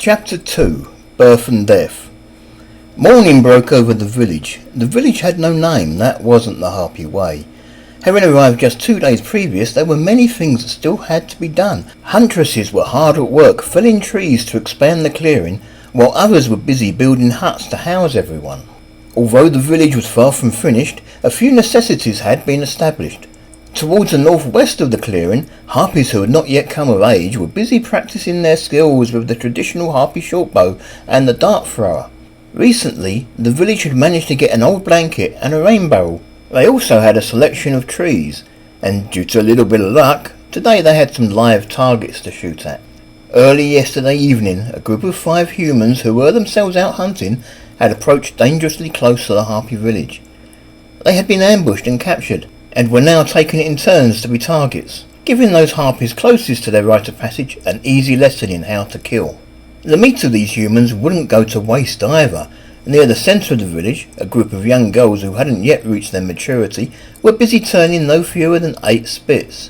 Chapter 2. Birth and Death. Morning broke over the village. The village had no name. That wasn't the Harpy way. Having arrived just 2 days previous, there were many things that still had to be done. Huntresses were hard at work felling trees to expand the clearing, while others were busy building huts to house everyone. Although the village was far from finished, a few necessities had been established. Towards the northwest of the clearing, harpies who had not yet come of age were busy practicing their skills with the traditional harpy shortbow and the dart thrower. Recently, the village had managed to get an old blanket and a rain barrel. They also had a selection of trees, and due to a little bit of luck, today they had some live targets to shoot at. Early yesterday evening, a group of 5 humans who were themselves out hunting had approached dangerously close to the harpy village. They had been ambushed and captured, and were now taking it in turns to be targets, giving those harpies closest to their rite of passage an easy lesson in how to kill. The meat of these humans wouldn't go to waste either. Near the centre of the village, a group of young girls who hadn't yet reached their maturity were busy turning no fewer than 8 spits.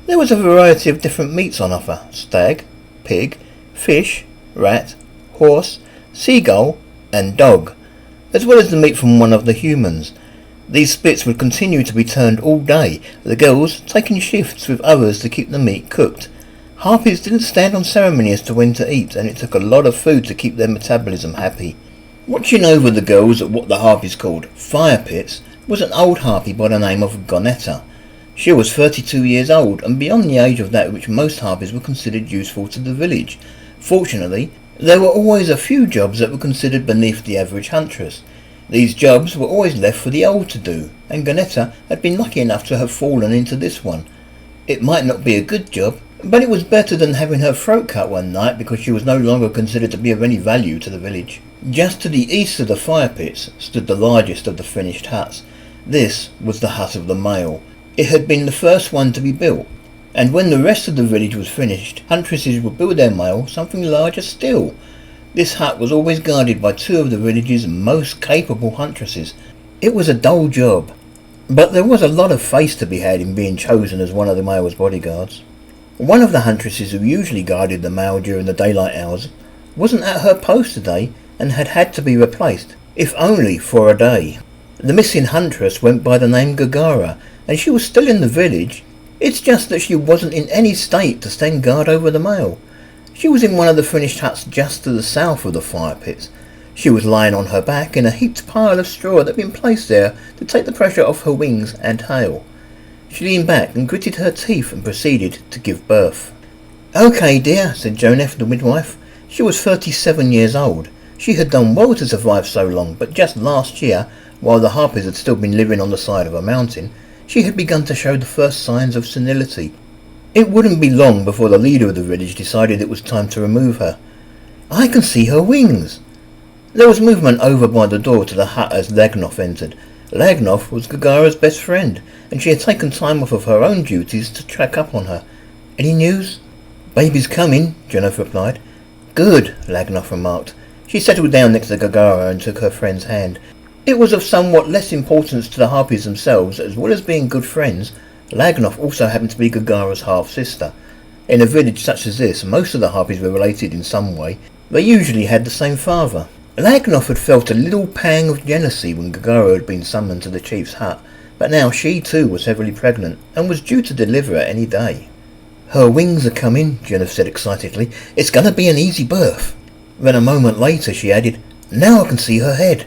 There was a variety of different meats on offer: stag, pig, fish, rat, horse, seagull and dog, as well as the meat from one of the humans. These spits would continue to be turned all day, the girls taking shifts with others to keep the meat cooked. Harpies didn't stand on ceremony as to when to eat, and it took a lot of food to keep their metabolism happy. Watching over the girls at what the harpies called fire pits was an old harpy by the name of Gonetta. She was 32 years old and beyond the age of that which most harpies were considered useful to the village. Fortunately, there were always a few jobs that were considered beneath the average huntress. These jobs were always left for the old to do, and Gonetta had been lucky enough to have fallen into this one. It might not be a good job, but it was better than having her throat cut one night because she was no longer considered to be of any value to the village. Just to the east of the fire pits stood the largest of the finished huts. This was the hut of the male. It had been the first one to be built, and when the rest of the village was finished, huntresses would build their male something larger still. This hut was always guarded by 2 of the village's most capable huntresses. It was a dull job, but there was a lot of face to be had in being chosen as one of the male's bodyguards. One of the huntresses who usually guarded the male during the daylight hours wasn't at her post today and had had to be replaced, if only for a day. The missing huntress went by the name Gagara, and she was still in the village. It's just that she wasn't in any state to stand guard over the male. She was in one of the finished huts just to the south of the fire pits. She was lying on her back in a heaped pile of straw that had been placed there to take the pressure off her wings and tail. She leaned back and gritted her teeth and proceeded to give birth. "Okay, dear," said Joneth, the midwife. She was 37 years old. She had done well to survive so long, but just last year, while the harpies had still been living on the side of a mountain, she had begun to show the first signs of senility. It wouldn't be long before the leader of the village decided it was time to remove her. "I can see her wings." There was movement over by the door to the hut as Lagnoff entered. Lagnoff was Gagara's best friend, and she had taken time off of her own duties to track up on her. "Any news?" "Baby's coming," Jennifer replied. "Good," Lagnoff remarked. She settled down next to Gagara and took her friend's hand. It was of somewhat less importance to the harpies themselves, as well as being good friends. Lagnoff also happened to be Gagara's half-sister. In a village such as this, most of the harpies were related in some way. They usually had the same father. Lagnoff had felt a little pang of jealousy when Gagara had been summoned to the chief's hut, but now she too was heavily pregnant and was due to deliver at any day. "Her wings are coming," Jennifer said excitedly. "It's going to be an easy birth." Then a moment later she added, "Now I can see her head."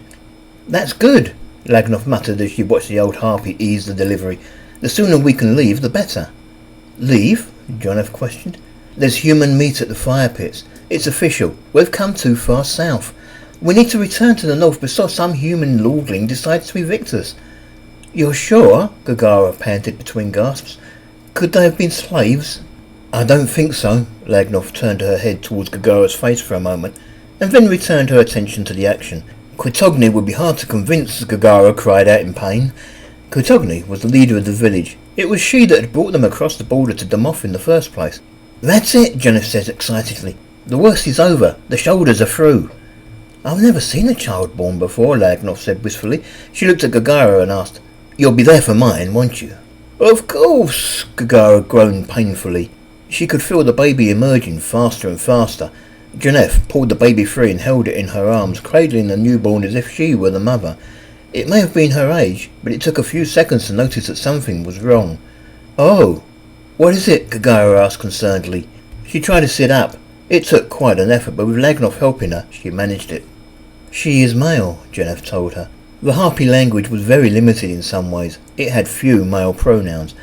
"That's good," Lagnoff muttered as she watched the old harpy ease the delivery. "The sooner we can leave, the better." "Leave?" Joneth questioned. "There's human meat at the fire pits. It's official. We've come too far south. We need to return to the north before some human lordling decides to evict us." "You're sure?" Gagara panted between gasps. "Could they have been slaves?" "I don't think so." Lagnoff turned her head towards Gagara's face for a moment, and then returned her attention to the action. "Quitogni would be hard to convince," Gagara cried out in pain. Quitogni was the leader of the village. It was she that had brought them across the border to Demoth in the first place. "That's it," Jennifer said excitedly. "The worst is over. The shoulders are through." "I've never seen a child born before," Lagnoff said wistfully. She looked at Gagara and asked, "You'll be there for mine, won't you?" "Of course," Gagara groaned painfully. She could feel the baby emerging faster and faster. Jenef pulled the baby free and held it in her arms, cradling the newborn as if she were the mother. It may have been her age, but it took a few seconds to notice that something was wrong. "Oh, what is it?" Gagara asked concernedly. She tried to sit up. It took quite an effort, but with Lagnov helping her, she managed it. "She is male," Jenef told her. The Harpy language was very limited in some ways. It had few male pronouns.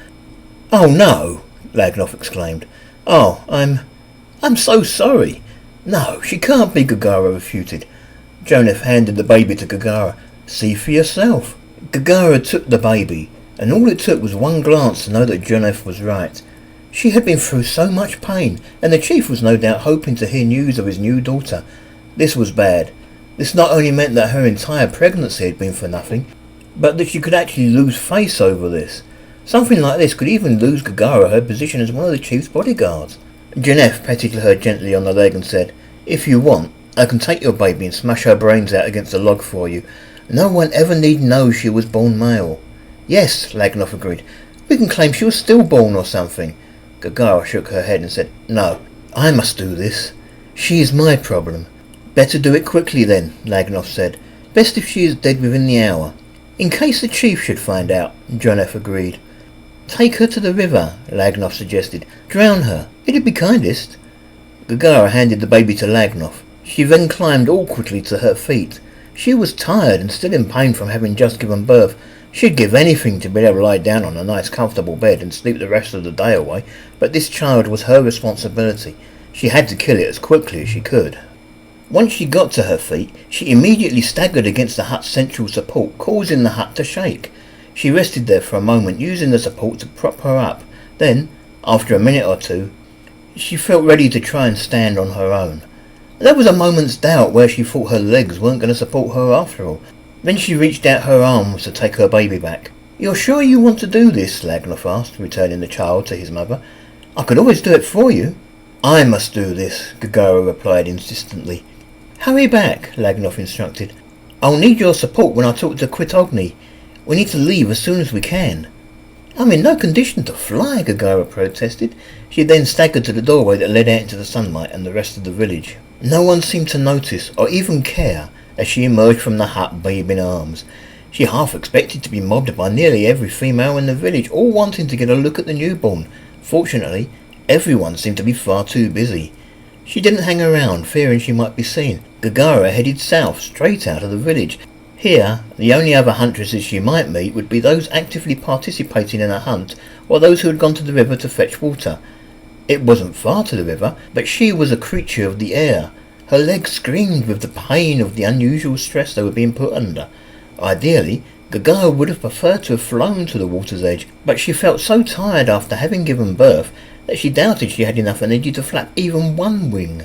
"Oh no!" Lagnov exclaimed. "Oh, I'm so sorry." "No, she can't be," Gagara refuted. Jonef handed the baby to Gagara. "See for yourself." Gagara took the baby, and all it took was one glance to know that Jonef was right. She had been through so much pain, and the chief was no doubt hoping to hear news of his new daughter. This was bad. This not only meant that her entire pregnancy had been for nothing, but that she could actually lose face over this. Something like this could even lose Gagara her position as one of the chief's bodyguards. Jenef petted her gently on the leg and said, "If you want, I can take your baby and smash her brains out against a log for you. No one ever need know she was born male." "Yes," Lagnov agreed. "We can claim she was stillborn or something." Gagara shook her head and said, "No, I must do this. She is my problem." "Better do it quickly then," Lagnov said. "Best if she is dead within the hour." "In case the chief should find out," Jonef agreed. "Take her to the river," Lagnov suggested. "Drown her. It'd be kindest." Gagara handed the baby to Lagnov. She then climbed awkwardly to her feet. She was tired and still in pain from having just given birth. She'd give anything to be able to lie down on a nice comfortable bed and sleep the rest of the day away, but this child was her responsibility. She had to kill it as quickly as she could. Once she got to her feet, she immediately staggered against the hut's central support, causing the hut to shake. She rested there for a moment, using the support to prop her up. Then, after a minute or two, she felt ready to try and stand on her own. There was a moment's doubt where she thought her legs weren't going to support her after all. Then she reached out her arms to take her baby back. "You're sure you want to do this?" Lagnov asked, returning the child to his mother. "I could always do it for you." "I must do this," Gagara replied insistently. "Hurry back," Lagnov instructed. "I'll need your support when I talk to Quitogny. We need to leave as soon as we can." "I'm in no condition to fly," Gagara protested. She then staggered to the doorway that led out into the sunlight and the rest of the village. No one seemed to notice or even care as she emerged from the hut, babe in arms. She half expected to be mobbed by nearly every female in the village, all wanting to get a look at the newborn. Fortunately, everyone seemed to be far too busy. She didn't hang around, fearing she might be seen. Gagara headed south, straight out of the village. Here, the only other huntresses she might meet would be those actively participating in a hunt, or those who had gone to the river to fetch water. It wasn't far to the river, but she was a creature of the air. Her legs screamed with the pain of the unusual stress they were being put under. Ideally, Gagara would have preferred to have flown to the water's edge, but she felt so tired after having given birth that she doubted she had enough energy to flap even one wing.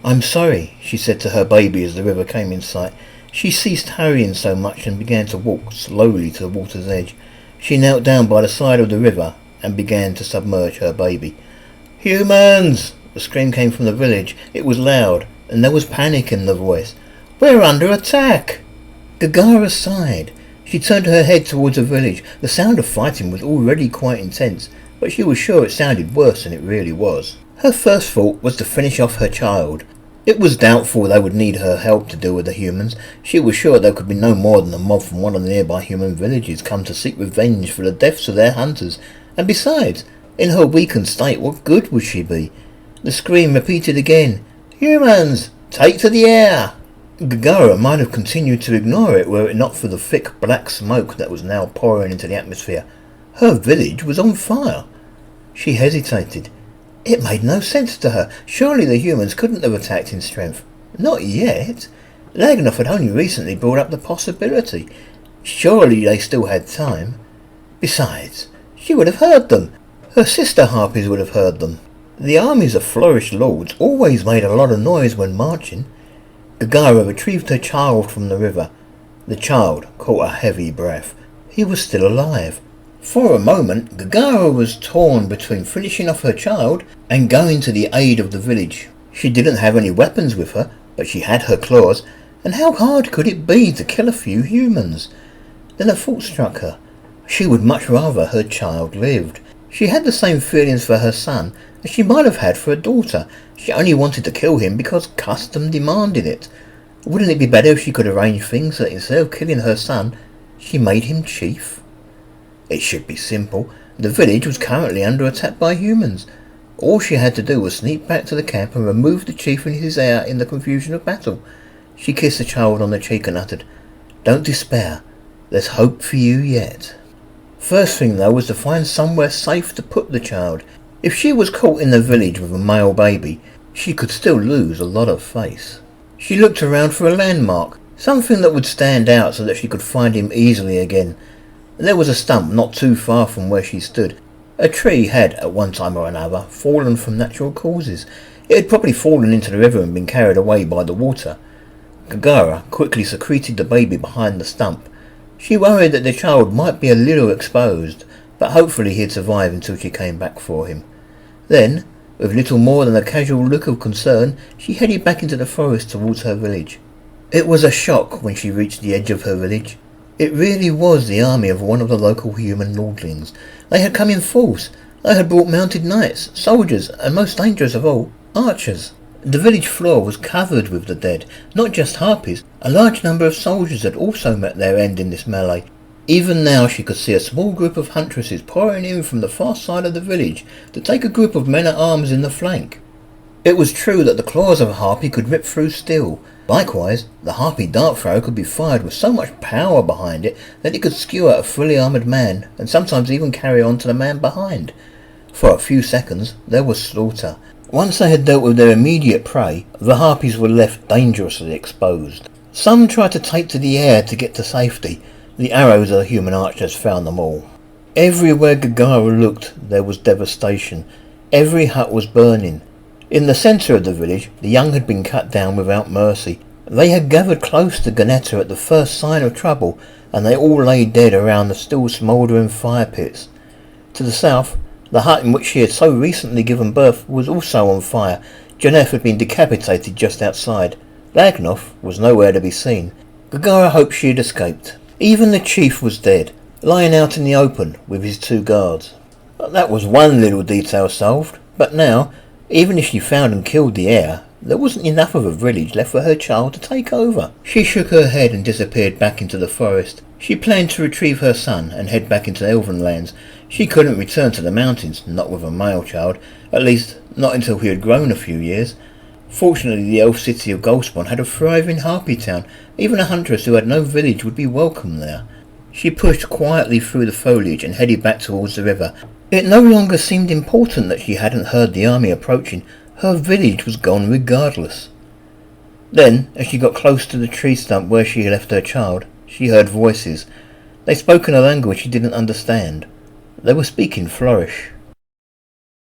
"I'm sorry," she said to her baby as the river came in sight. She ceased hurrying so much and began to walk slowly to the water's edge. She knelt down by the side of the river and began to submerge her baby. "Humans!" The scream came from the village. It was loud, and there was panic in the voice. "We're under attack!" Gagara sighed. She turned her head towards the village. The sound of fighting was already quite intense, but she was sure it sounded worse than it really was. Her first thought was to finish off her child. It was doubtful they would need her help to deal with the humans. She was sure there could be no more than a mob from one of the nearby human villages come to seek revenge for the deaths of their hunters. And besides, in her weakened state, what good would she be? The scream repeated again. "Humans! Take to the air!" Gagara might have continued to ignore it were it not for the thick black smoke that was now pouring into the atmosphere. Her village was on fire. She hesitated. It made no sense to her. Surely the humans couldn't have attacked in strength. Not yet. Lagnov had only recently brought up the possibility. Surely they still had time. Besides, she would have heard them. Her sister harpies would have heard them. The armies of Flourish lords always made a lot of noise when marching. Gagara retrieved her child from the river. The child caught a heavy breath. He was still alive. For a moment, Gagara was torn between finishing off her child and going to the aid of the village. She didn't have any weapons with her, but she had her claws, and how hard could it be to kill a few humans? Then a thought struck her. She would much rather her child lived. She had the same feelings for her son, as she might have had for a daughter. She only wanted to kill him because custom demanded it. Wouldn't it be better if she could arrange things so that instead of killing her son, she made him chief? It should be simple. The village was currently under attack by humans. All she had to do was sneak back to the camp and remove the chief and his heir in the confusion of battle. She kissed the child on the cheek and uttered, "Don't despair. There's hope for you yet." First thing, though, was to find somewhere safe to put the child. If she was caught in the village with a male baby, she could still lose a lot of face. She looked around for a landmark, something that would stand out so that she could find him easily again. There was a stump not too far from where she stood. A tree had, at one time or another, fallen from natural causes. It had probably fallen into the river and been carried away by the water. Gagara quickly secreted the baby behind the stump. She worried that the child might be a little exposed, but hopefully he'd survive until she came back for him. Then, with little more than a casual look of concern, she headed back into the forest towards her village. It was a shock when she reached the edge of her village. It really was the army of one of the local human lordlings. They had come in force. They had brought mounted knights, soldiers, and most dangerous of all, archers. The village floor was covered with the dead, not just harpies. A large number of soldiers had also met their end in this melee. Even now she could see a small group of huntresses pouring in from the far side of the village to take a group of men-at-arms in the flank. It was true that the claws of a harpy could rip through steel. Likewise, the harpy dart throw could be fired with so much power behind it that it could skewer a fully armoured man and sometimes even carry on to the man behind. For a few seconds there was slaughter. Once they had dealt with their immediate prey, the harpies were left dangerously exposed. Some tried to take to the air to get to safety. The arrows of the human archers found them all. Everywhere Gagara looked there was devastation. Every hut was burning. In the centre of the village, the young had been cut down without mercy. They had gathered close to Ganetta at the first sign of trouble, and they all lay dead around the still smouldering fire pits. To the south, the hut in which she had so recently given birth was also on fire. Janeth had been decapitated just outside. Lagnoth was nowhere to be seen. Gagara hoped she had escaped. Even the chief was dead, lying out in the open with his 2 guards. That was one little detail solved, but now, even if she found and killed the heir, there wasn't enough of a village left for her child to take over. She shook her head and disappeared back into the forest. She planned to retrieve her son and head back into Elven lands. She couldn't return to the mountains, not with a male child, at least not until he had grown a few years. Fortunately, the elf city of Goldspawn had a thriving harpy town. Even a huntress who had no village would be welcome there. She pushed quietly through the foliage and headed back towards the river. It no longer seemed important that she hadn't heard the army approaching. Her village was gone regardless. Then, as she got close to the tree stump where she had left her child, she heard voices. They spoke in a language she didn't understand. They were speaking Flourish.